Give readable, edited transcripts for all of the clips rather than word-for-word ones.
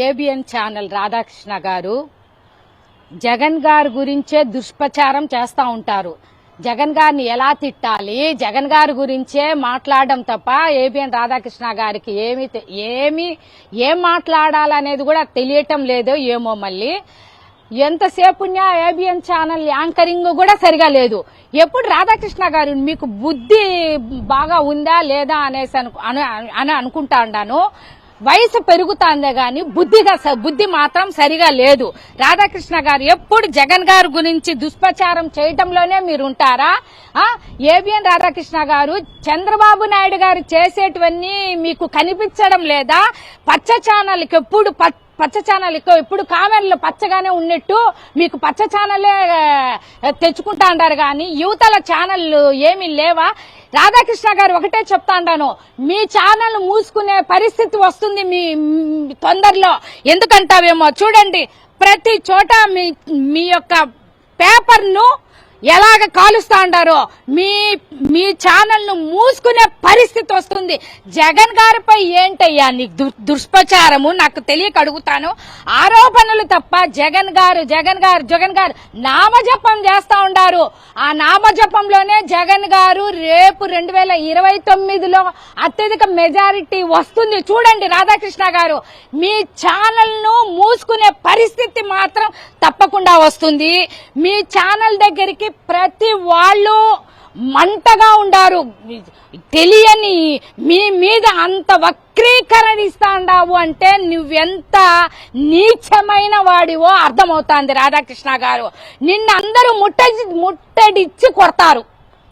ABN channel Radhakrishna గారు జగన్ గారి గురించే దుష్ప్రచారం చేస్తూ ఉంటారు. జగన్ గారిని ఎలా తిట్టాలి, జగన్ గారి గురించే మాట్లాడడం తప్ప ఏబిఎన్ రాధాకృష్ణ గారికి ఏం మాట్లాడాలనేది కూడా తెలియటం లేదో ఏమో. మళ్ళీ ఎంతసేపు ఏబిఎన్ ఛానల్ యాంకరింగ్ కూడా సరిగా లేదు. ఎప్పుడు రాధాకృష్ణ గారు మీకు బుద్ధి బాగా ఉందా లేదా అనేసి అనుకుంటా ఉన్నాను. వయసు పెరుగుతాందే గాని బుద్ధి మాత్రం సరిగా లేదు. రాధాకృష్ణ గారు ఎప్పుడు జగన్ గారి గురించి దుష్ప్రచారం చేయటంలోనే మీరు ఉంటారా? ఏబిఎన్ రాధాకృష్ణ గారు చంద్రబాబు నాయుడు గారు చేసేటివన్నీ మీకు కనిపించడం లేదా? పచ్చ ఛానల్కి ఎప్పుడు కామెంట్లు పచ్చగానే ఉన్నట్టు మీకు పచ్చ ఛానలే తెచ్చుకుంటా అంటారు కానీ యువతల ఛానల్ ఏమీ లేవా? రాధాకృష్ణ గారు ఒకటే చెప్తా ఉంటాను, మీ ఛానల్ మూసుకునే పరిస్థితి వస్తుంది మీ తొందరలో. ఎందుకంటావేమో చూడండి, ప్రతి చోట మీ యొక్క పేపర్ను ఎలాగ కాలుస్తా ఉంటారో మీ ఛానల్ ను మూసుకునే పరిస్థితి వస్తుంది. జగన్ గారిపై ఏంటయ్యా నీకు దుష్ప్రచారము? నాకు తెలియక అడుగుతాను. ఆరోపణలు తప్ప జగన్ గారు నామజపం చేస్తా ఉండారు. ఆ నామజపంలోనే జగన్ గారు రేపు 2029లో అత్యధిక మెజారిటీ వస్తుంది. చూడండి రాధాకృష్ణ గారు, మీ ఛానల్ ను మూసుకునే పరిస్థితి మాత్రం తప్పకుండా వస్తుంది. మీ ఛానల్ దగ్గరికి ప్రతి వాళ్ళు మంటగా ఉండారు. తెలియని మీ మీద అంత వక్రీకరణ ఇస్తా ఉండావు అంటే నువ్వెంత నీచమైన వాడివో అర్థమవుతాంది రాధాకృష్ణ గారు. నిన్ను అందరూ ముట్టడిచ్చి కొడతారు.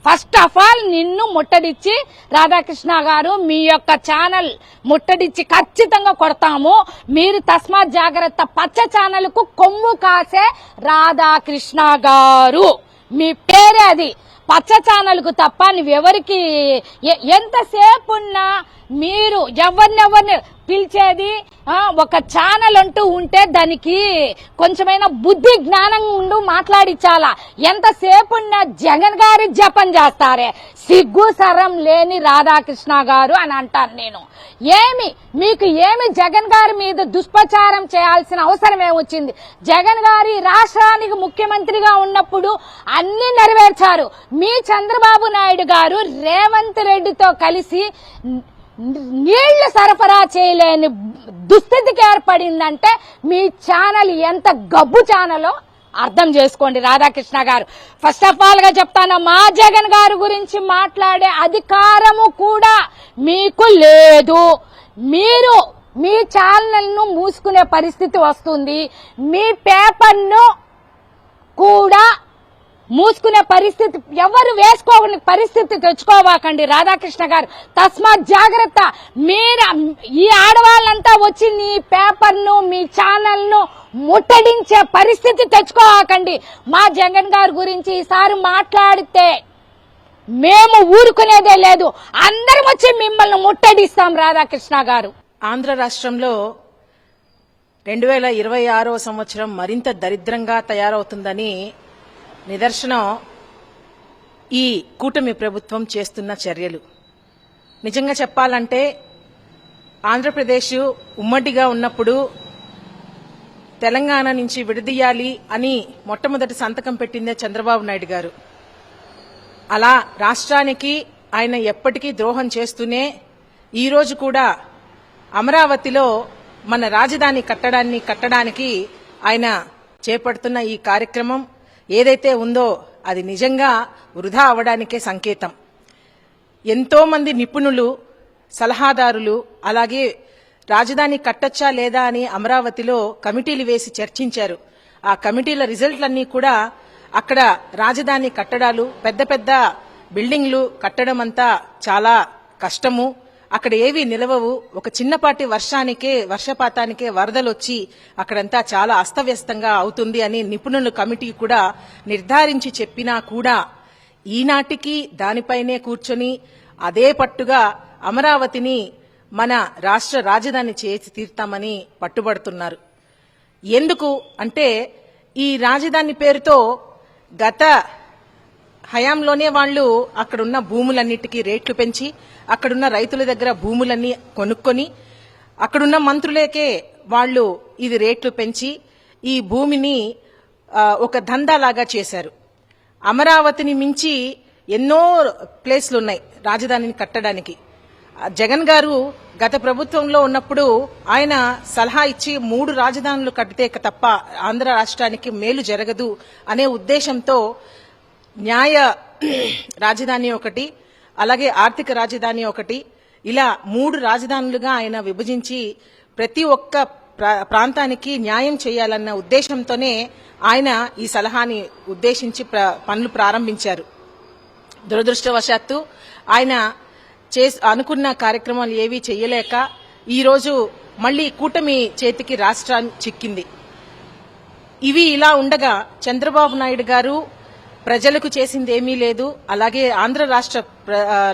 ఫస్ట్ ఆఫ్ ఆల్ నిన్ను ముట్టడిచ్చి రాధాకృష్ణ గారు మీ యొక్క ఛానల్ ముట్టడిచ్చి ఖచ్చితంగా కొడతాము. మీరు తస్మాత్ జాగ్రత్త. పచ్చ ఛానల్ కు కొమ్ము కాసే రాధాకృష్ణ గారు మీ పేరే అది. పచ్చ ఛానల్ కు తప్ప నువ్వెవరికి ఎంతసేపు ఉన్నా మీరు ఎవరిని పిలిచేది ఒక ఛానల్ అంటూ ఉంటే దానికి కొంచెమైనా బుద్ధి జ్ఞానం ఉండు మాట్లాడించాలా. ఎంతసేపు ఉన్న జగన్ గారి జపం చేస్తారే, సిగ్గు సరం లేని రాధాకృష్ణ గారు అని అంటాను నేను. మీకు జగన్ గారి మీద దుష్ప్రచారం చేయాల్సిన అవసరం ఏమొచ్చింది? జగన్ గారి రాష్ట్రానికి ముఖ్యమంత్రిగా ఉన్నప్పుడు అన్ని నెరవేర్చారు. మీ చంద్రబాబు నాయుడు గారు రేవంత్ రెడ్డితో కలిసి నీళ్లు సరఫరా చేయలేని దుస్థితికి ఏర్పడిందంటే మీ ఛానల్ ఎంత గబ్బు ఛానలో అర్థం చేసుకోండి రాధాకృష్ణ గారు. ఫస్ట్ ఆఫ్ ఆల్ గా చెప్తాను, మా జగన్ గారి గురించి మాట్లాడే అధికారము కూడా మీకు లేదు. మీరు మీ ఛానల్ ను మూసుకునే పరిస్థితి వస్తుంది. మీ పేపర్ ను కూడా మూసుకునే పరిస్థితి, ఎవరు వేసుకోని పరిస్థితి తెచ్చుకోవాకండి రాధాకృష్ణ గారు. తస్మాత్ జాగ్రత్త. మీరు ఈ ఆడవాళ్ళంతా వచ్చి నీ పేపర్ ను మీ ఛానల్ ను ముట్టడించే పరిస్థితి తెచ్చుకోవాకండి. మా జగన్ గారి గురించి ఈసారి మాట్లాడితే మేము ఊరుకునేదే లేదు. అందరం వచ్చి మిమ్మల్ని ముట్టడిస్తాం రాధాకృష్ణ గారు. ఆంధ్ర రాష్ట్రంలో 2026వ సంవత్సరం మరింత దరిద్రంగా తయారవుతుందని నిదర్శనం ఈ కూటమి ప్రభుత్వం చేస్తున్న చర్యలు. నిజంగా చెప్పాలంటే ఆంధ్రప్రదేశ్ ఉమ్మడిగా ఉన్నప్పుడు తెలంగాణ నుంచి విడదీయాలి అని మొట్టమొదటి సంతకం పెట్టిందే చంద్రబాబు నాయుడు గారు. అలా రాష్ట్రానికి ఆయన ఎప్పటికీ ద్రోహం చేస్తూనే ఈరోజు కూడా అమరావతిలో మన రాజధాని కట్టడానికి ఆయన చేపడుతున్న ఈ కార్యక్రమం ఏదైతే ఉందో అది నిజంగా వృధా అవడానికే సంకేతం. ఎంతో మంది నిపుణులు, సలహాదారులు, అలాగే రాజధాని కట్టొచ్చా లేదా అని అమరావతిలో కమిటీలు వేసి చర్చించారు. ఆ కమిటీల రిజల్ట్లన్నీ కూడా అక్కడ రాజధాని కట్టడాలు, పెద్ద పెద్ద బిల్డింగ్లు కట్టడం అంతా చాలా కష్టము, అక్కడ ఏవి నిలవవు, ఒక చిన్నపాటి వర్షపాతానికే వరదలొచ్చి అక్కడంతా చాలా అస్తవ్యస్తంగా అవుతుంది అని నిపుణుల కమిటీ కూడా నిర్ధారించి చెప్పినా కూడా ఈనాటికి దానిపైనే కూర్చొని అదే పట్టుగా అమరావతిని మన రాష్ట్ర రాజధాని చేసి తీర్తామని పట్టుబడుతున్నారు. ఎందుకు అంటే ఈ రాజధాని పేరుతో గత హయాంలోనే వాళ్ళు అక్కడున్న భూములన్నిటికీ రేట్లు పెంచి అక్కడున్న రైతుల దగ్గర భూములన్నీ కొనుక్కొని అక్కడున్న మంత్రులకే వాళ్ళు ఇది రేట్లు పెంచి ఈ భూమిని ఒక దందాలాగా చేశారు. అమరావతిని మించి ఎన్నో ప్లేస్లు ఉన్నాయి రాజధానిని కట్టడానికి. జగన్ గారు గత ప్రభుత్వంలో ఉన్నప్పుడు ఆయన సలహా ఇచ్చి 3 రాజధానులు కడితే తప్ప ఆంధ్ర రాష్ట్రానికి మేలు జరగదు అనే ఉద్దేశంతో న్యాయ రాజధాని ఒకటి, అలాగే ఆర్థిక రాజధాని ఒకటి, ఇలా 3 రాజధానులుగా ఆయన విభజించి ప్రతి ఒక్క ప్రాంతానికి న్యాయం చేయాలన్న ఉద్దేశంతోనే ఆయన ఈ సలహాని ఉద్దేశించి పనులు ప్రారంభించారు. దురదృష్టవశాత్తు ఆయన అనుకున్న కార్యక్రమాలు ఏవీ చేయలేక ఈరోజు మళ్లీ కూటమి చేతికి రాష్ట్రం చిక్కింది. ఇవి ఇలా ఉండగా చంద్రబాబు నాయుడు గారు ప్రజలకు చేసింది ఏమీ లేదు, అలాగే ఆంధ్ర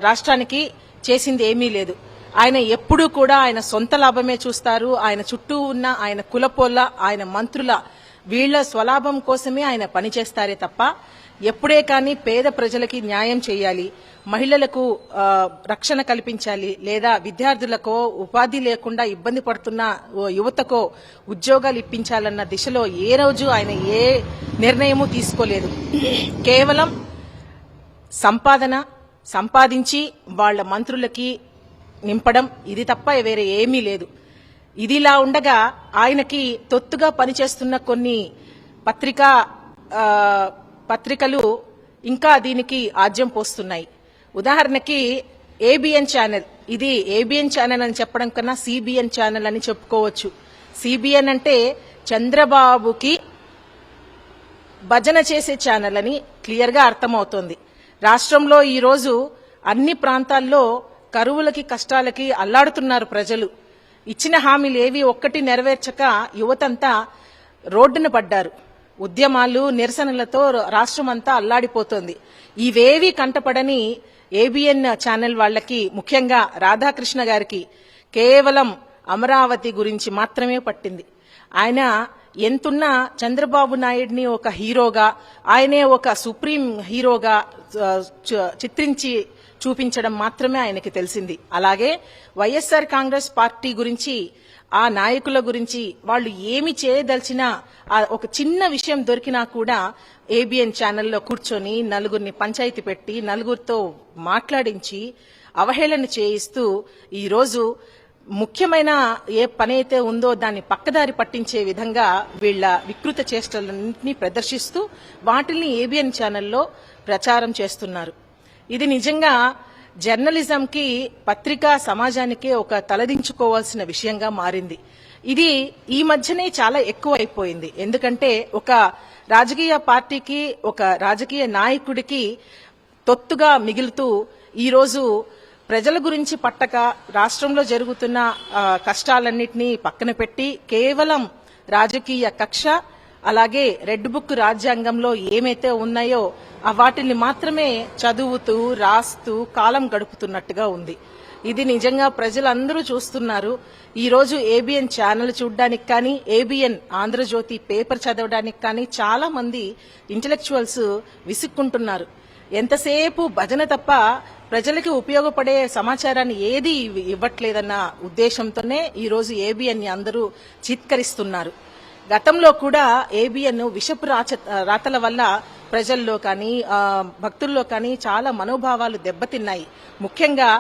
రాష్ట్రానికి చేసింది ఏమీ లేదు. ఆయన ఎప్పుడూ కూడా ఆయన సొంత లాభమే చూస్తారు. ఆయన చుట్టూ ఉన్న ఆయన కులపోళ్ళ, ఆయన మంత్రుల వీళ్ల స్వలాభం కోసమే ఆయన పనిచేస్తారే తప్ప ఎప్పుడే కానీ పేద ప్రజలకి న్యాయం చేయాలి, మహిళలకు రక్షణ కల్పించాలి, లేదా విద్యార్థులకో ఉపాధి లేకుండా ఇబ్బంది పడుతున్న యువతకో ఉద్యోగాలు ఇప్పించాలన్న దిశలో ఏ రోజు ఆయన ఏ నిర్ణయము తీసుకోలేదు. కేవలం సంపాదించి వాళ్ల మంత్రులకి నింపడం, ఇది తప్ప వేరే ఏమీ లేదు. ఇదిలా ఉండగా ఆయనకి తొత్తుగా పనిచేస్తున్న కొన్ని పత్రికలు ఇంకా దీనికి ఆజ్యం పోస్తున్నాయి. ఉదాహరణకి ఏబిఎన్ ఛానల్, ఇది ఏబిఎన్ ఛానల్ అని చెప్పడం కన్నా సిబిఎన్ ఛానల్ అని చెప్పుకోవచ్చు. సిబిఎన్ అంటే చంద్రబాబుకి భజన చేసే ఛానల్ అని క్లియర్ గా అర్థమవుతోంది. రాష్ట్రంలో ఈరోజు అన్ని ప్రాంతాల్లో కరువులకి కష్టాలకి అల్లాడుతున్నారు ప్రజలు. ఇచ్చిన హామీలు ఏవి ఒక్కటి నెరవేర్చక యువతంతా రోడ్డున పడ్డారు. ఉద్యమాలు, నిరసనలతో రాష్ట్రం అంతా అల్లాడిపోతోంది. ఇవేవి కంటపడని ఏబిఎన్ ఛానల్ వాళ్లకి, ముఖ్యంగా రాధాకృష్ణ గారికి కేవలం అమరావతి గురించి మాత్రమే పట్టింది. ఆయన ఎంతున్నా చంద్రబాబు నాయుడిని ఒక హీరోగా, ఆయనే ఒక సుప్రీం హీరోగా చిత్రించి చూపించడం మాత్రమే ఆయనకి తెలిసింది. అలాగే వైఎస్ఆర్ కాంగ్రెస్ పార్టీ గురించి, ఆ నాయకుల గురించి వాళ్ళు ఏమి చేయదలిచినా ఒక చిన్న విషయం దొరికినా కూడా ఏబిఎన్ ఛానల్లో కూర్చొని నలుగురిని పంచాయతీ పెట్టి నలుగురితో మాట్లాడించి అవహేళన చేయిస్తూ ఈరోజు ముఖ్యమైన ఏ పనైతే ఉందో దాన్ని పక్కదారి పట్టించే విధంగా వీళ్ల వికృత చేష్టలన్నింటినీ ప్రదర్శిస్తూ వాటిని ఏబిఎన్ ఛానల్లో ప్రచారం చేస్తున్నారు. ఇది నిజంగా జర్నలిజంకి, పత్రికా సమాజానికే ఒక తలదించుకోవాల్సిన విషయంగా మారింది. ఇది ఈ మధ్యనే చాలా ఎక్కువ అయిపోయింది. ఎందుకంటే ఒక రాజకీయ పార్టీకి, ఒక రాజకీయ నాయకుడికి తొత్తుగా మిగులుతూ ఈరోజు ప్రజల గురించి పట్టక రాష్ట్రంలో జరుగుతున్న కష్టాలన్నింటినీ పక్కన పెట్టి కేవలం రాజకీయ కక్ష, అలాగే రెడ్ బుక్ రాజ్యాంగంలో ఏమైతే ఉన్నాయో వాటిని మాత్రమే చదువుతూ రాస్తూ కాలం గడుపుతున్నట్టుగా ఉంది. ఇది నిజంగా ప్రజలందరూ చూస్తున్నారు. ఈ రోజు ఏబిఎన్ ఛానల్ చూడడానికి కానీ, ఏబిఎన్ ఆంధ్రజ్యోతి పేపర్ చదవడానికి కానీ చాలా మంది ఇంటెలెక్చువల్స్ విసుక్కుంటున్నారు. ఎంతసేపు భజన తప్ప ప్రజలకు ఉపయోగపడే సమాచారాన్ని ఏది ఇవ్వట్లేదన్న ఉద్దేశంతోనే ఈ రోజు ఏబిఎన్ ని అందరూ చిత్కరిస్తున్నారు. గతంలో కూడా ఏబిఎన్ విషపు రాతల వల్ల ప్రజల్లో కానీ, భక్తుల్లో కానీ చాలా మనోభావాలు దెబ్బతిన్నాయి. ముఖ్యంగా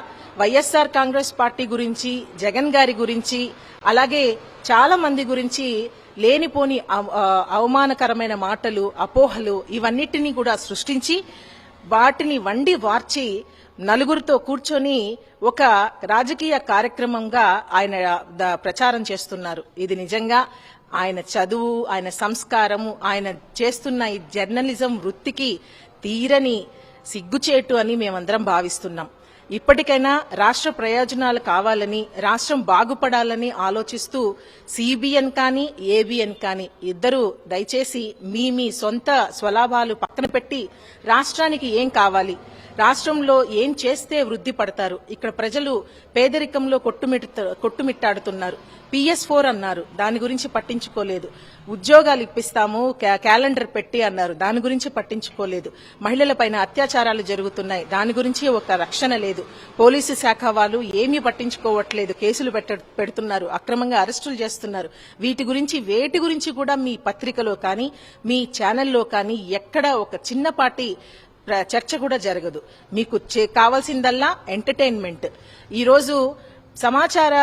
వైఎస్ఆర్ కాంగ్రెస్ పార్టీ గురించి, జగన్ గారి గురించి, అలాగే చాలా మంది గురించి లేనిపోని అవమానకరమైన మాటలు, అపోహలు ఇవన్నిటినీ కూడా సృష్టించి వాటిని వండి వార్చి నలుగురితో కూర్చొని ఒక రాజకీయ కార్యక్రమంగా ఆయన ప్రచారం చేస్తున్నారు. ఇది నిజంగా ఆయన చదువు, ఆయన సంస్కారము, ఆయన చేస్తున్న ఈ జర్నలిజం వృత్తికి తీరని సిగ్గుచేటు అని మేమందరం భావిస్తున్నాం. ఇప్పటికైనా రాష్ట్ర ప్రయోజనాలు కావాలని, రాష్ట్రం బాగుపడాలని ఆలోచిస్తూ సిబిఎన్ కానీ, ఏబిఎన్ కానీ ఇద్దరూ దయచేసి మీ సొంత స్వలాభాలు పక్కన పెట్టి రాష్ట్రానికి ఏం కావాలి, రాష్ట్రంలో ఏం చేస్తే వృద్ధి పడతారు, ఇక్కడ ప్రజలు పేదరికంలో కొట్టుమిట్టాడుతున్నారు, PS4 అన్నారు, దాని గురించి పట్టించుకోలేదు. ఉద్యోగాలు ఇప్పిస్తాము క్యాలెండర్ పెట్టి అన్నారు, దాని గురించి పట్టించుకోలేదు. మహిళలపైన అత్యాచారాలు జరుగుతున్నాయి, దాని గురించి ఒక రక్షణ లేదు. పోలీసు శాఖ వాళ్ళు ఏమీ పట్టించుకోవట్లేదు, కేసులు పెడుతున్నారు, అక్రమంగా అరెస్టులు చేస్తున్నారు. వేటి గురించి కూడా మీ పత్రికలో కానీ మీ ఛానల్లో కానీ ఎక్కడ ఒక చిన్నపాటి చర్చ కూడా జరగదు. మీకు కావాల్సిందల్లా ఎంటర్టైన్మెంట్. ఈరోజు సమాచార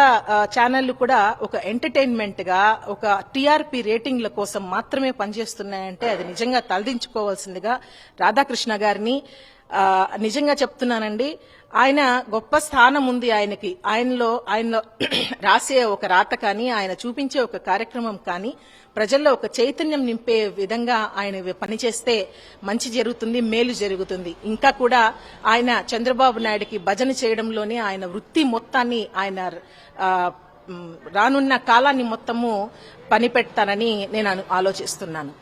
ఛానళ్లు కూడా ఒక ఎంటర్టైన్మెంట్ గా ఒక టీఆర్పీ రేటింగ్ల కోసం మాత్రమే పనిచేస్తున్నాయంటే అది నిజంగా తలదించుకోవాల్సిందిగా రాధాకృష్ణ గారిని నిజంగా చెప్తున్నానండి. ఆయన గొప్ప స్థానం ఉంది ఆయనకి. ఆయనలో రాసే ఒక రాత కానీ ఆయన చూపించే ఒక కార్యక్రమం కానీ ప్రజల్లో ఒక చైతన్యం నింపే విధంగా ఆయన పనిచేస్తే మంచి జరుగుతుంది, మేలు జరుగుతుంది. ఇంకా కూడా ఆయన చంద్రబాబు నాయుడుకి భజన చేయడంలోనే ఆయన వృత్తి మొత్తాన్ని ఆయన రానున్న కాలాన్ని మొత్తము పనిపెడతానని నేను ఆలోచిస్తున్నాను.